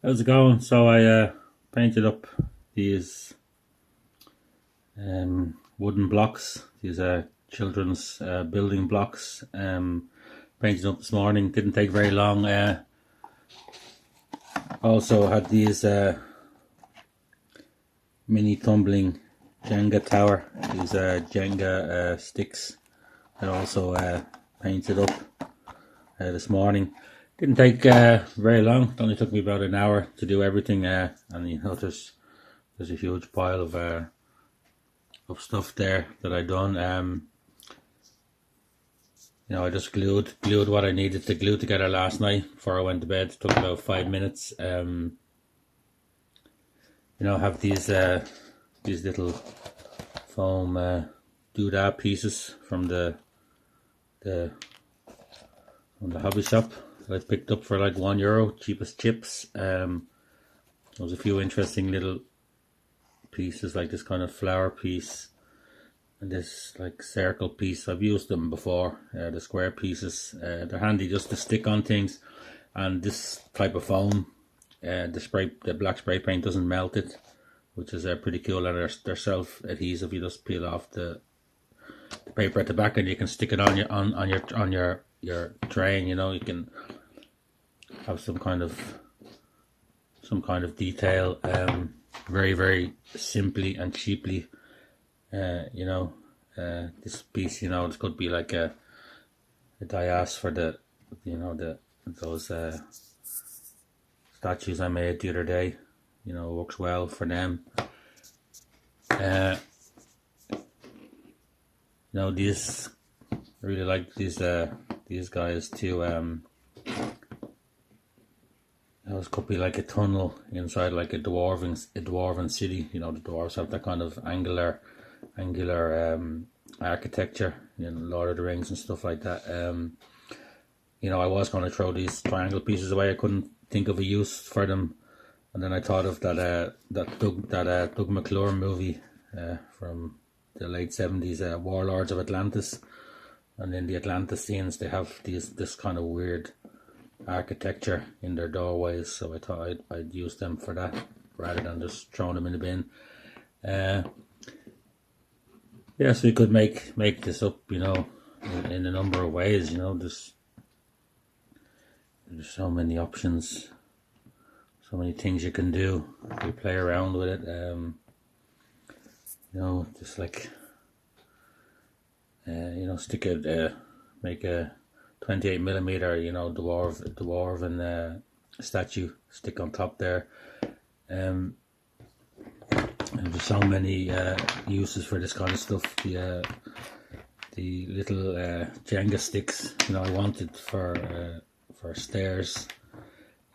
How's it going? So I painted up these wooden blocks, these children's building blocks. Painted up this morning, didn't take very long. Also had these mini tumbling Jenga tower, these Jenga sticks that also painted up this morning. Didn't take very long. It only took me about an hour to do everything. And there's a huge pile of stuff there that I done. I just glued what I needed to glue together last night before I went to bed. It took about 5 minutes. Have these little foam doodad pieces from the hobby shop that I picked up for like €1, cheapest chips. There was a few interesting little pieces, like this kind of flower piece and this like circle piece. I've used them before, the square pieces. They're handy just to stick on things, and this type of foam, the black spray paint doesn't melt it, which is pretty cool, and they're self-adhesive. You just peel off the paper at the back and you can stick it on your tray, and you can have some kind of detail, very, very simply and cheaply. This piece, this could be like a dais for those statues I made the other day. It works well for them. These, I really like these guys too. This could be like a tunnel inside like a dwarven city. The dwarves have that kind of angular architecture, Lord of the Rings and stuff like that. I was going to throw these triangle pieces away. I couldn't think of a use for them, and then I thought of that Doug McClure movie from the late '70s, Warlords of Atlantis. And in the Atlantis scenes, they have this kind of weird architecture in their doorways, so I thought I'd use them for that rather than just throwing them in the bin. So you could make this up, in a number of ways. There's so many options, so many things you can do. You play around with it. Just like stick it, make a 28mm, dwarven statue, stick on top there. And there's so many uses for this kind of stuff. The little Jenga sticks, I wanted for stairs.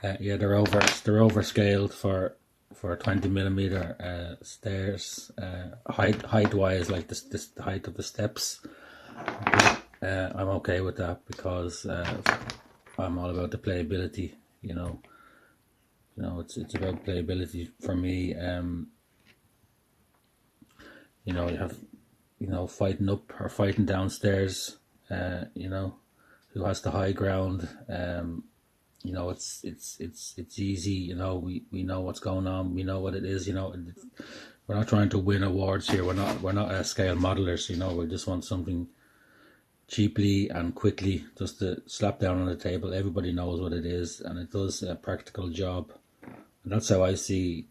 They're overscaled for 20mm stairs. Height wise, like this the height of the steps. I'm okay with that because I'm all about the playability. It's about playability for me. You have fighting up or fighting downstairs. Who has the high ground. It's easy. We know what's going on. We know what it is. We're not trying to win awards here. We're not scale modelers. We just want something cheaply and quickly just to slap down on the table. Everybody knows what it is, and it does a practical job. And that's how I see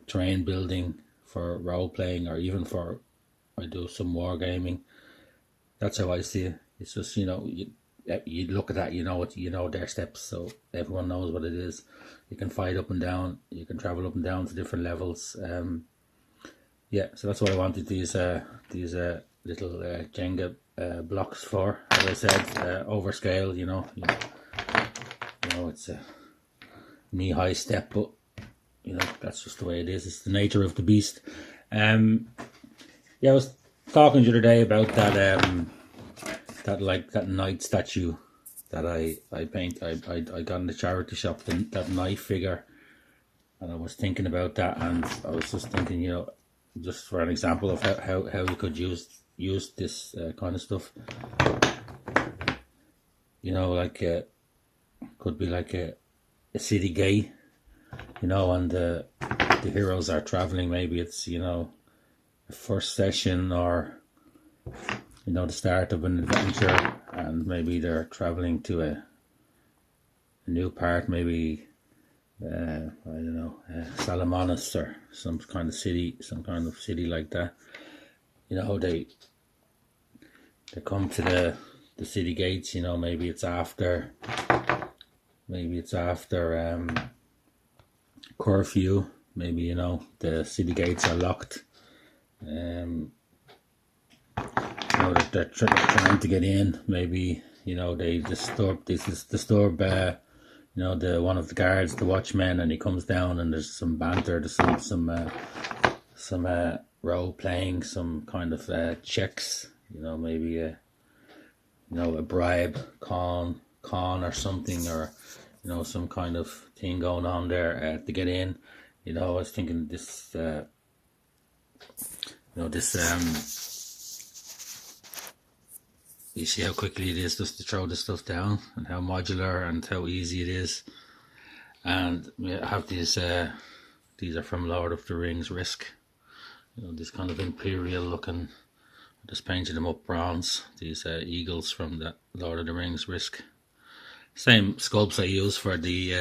terrain building for role playing, or even for I do some wargaming. That's how I see it. It's just you look at that, their steps, so everyone knows what it is. You can fight up and down. You can travel up and down to different levels. So that's what I wanted these little Jenga blocks for. As I said, overscale. It's a knee-high step, but that's just the way it is. It's the nature of the beast. I was talking the other day about that knight statue that I got in the charity shop, that knight figure, and I was thinking about that, and I was just thinking, just for an example of how you could use this kind of stuff. Like could be like a city gate, you know, and the heroes are traveling. Maybe it's, you know, the first session, or, you know, the start of an adventure, and maybe they're traveling to a new part, maybe I don't know, Salamanus or some kind of city like that. You know, they come to the city gates. You know, maybe it's after curfew. Maybe, you know, the city gates are locked. You know, they're trying to get in. Maybe, you know, they disturb you know, one of the guards, the watchman, and he comes down, and there's some banter, there's some role playing, some kind of checks, you know, maybe you know, a bribe, con or something, or, you know, some kind of thing going on there to get in. You know, I was thinking this, you know, this you see how quickly it is just to throw the stuff down, and how modular and how easy it is. And we have these are from Lord of the Rings Risk. You know, this kind of imperial looking, I just painted them up bronze, these eagles from the Lord of the Rings Risk. Same sculpts I use for the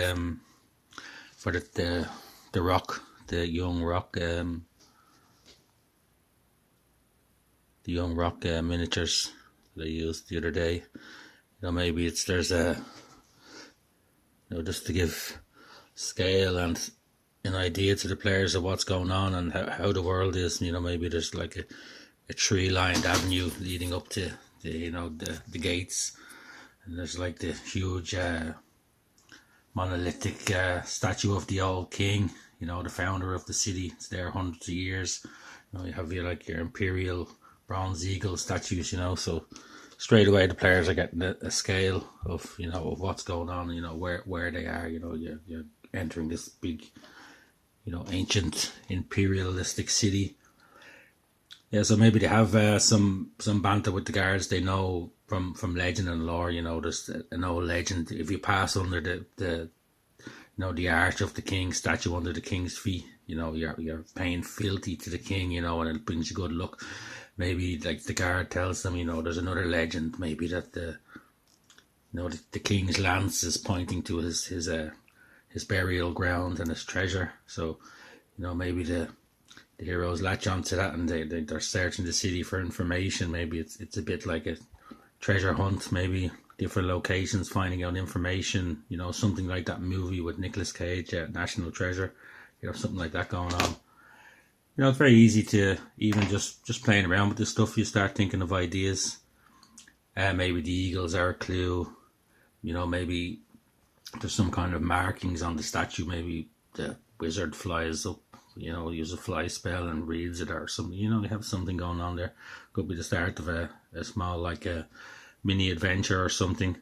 rock, the young rock miniatures that I used the other day. You know, maybe there's a, you know, just to give scale and an idea to the players of what's going on and how the world is. You know, maybe there's like a tree-lined avenue leading up to the gates, and there's like the huge monolithic statue of the old king. You know, the founder of the city. It's there hundreds of years. You know, you have your imperial bronze eagle statues. You know, so straight away the players are getting a scale of, you know, of what's going on. You know, where they are. You know, you're entering this big, you know, ancient imperialistic city. Yeah, so maybe they have some banter with the guards. They know from legend and lore. You know, there's an old legend. If you pass under the you know, the arch of the king, statue under the king's feet, you know, you're paying fealty to the king. You know, and it brings you good luck. Maybe like the guard tells them, you know, there's another legend. Maybe that the king's lance is pointing to his burial ground and his treasure. So, you know, maybe the heroes latch onto that, and they're searching the city for information. Maybe it's a bit like a treasure hunt. Maybe different locations, finding out information. You know, something like that movie with Nicolas Cage, National Treasure. You know, something like that going on. You know, it's very easy to, even just playing around with this stuff, you start thinking of ideas. Maybe the eagles are a clue. You know, maybe there's some kind of markings on the statue. Maybe the wizard flies up, you know, use a fly spell and reads it or something. You know, you have something going on there. Could be the start of a small, like a mini adventure or something.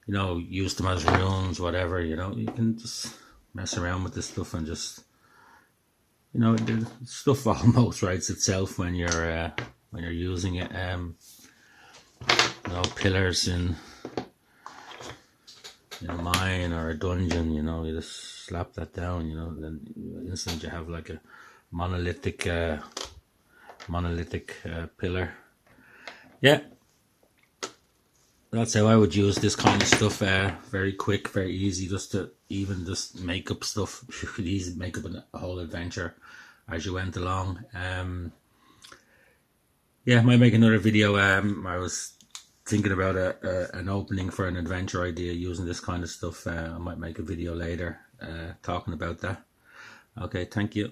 You know, use them as runes, whatever. You know, you can just mess around with this stuff and just, you know, the stuff almost writes itself when you're using it. You know, pillars in a mine or a dungeon. You know, you just slap that down. You know, then instantly you have like a monolithic pillar. Yeah, that's how I would use this kind of stuff. Very quick, very easy, just to even just make up stuff. You could easily make up a whole adventure as you went along. Yeah, I might make another video. I was thinking about an opening for an adventure idea using this kind of stuff. I might make a video later talking about that. Okay, thank you.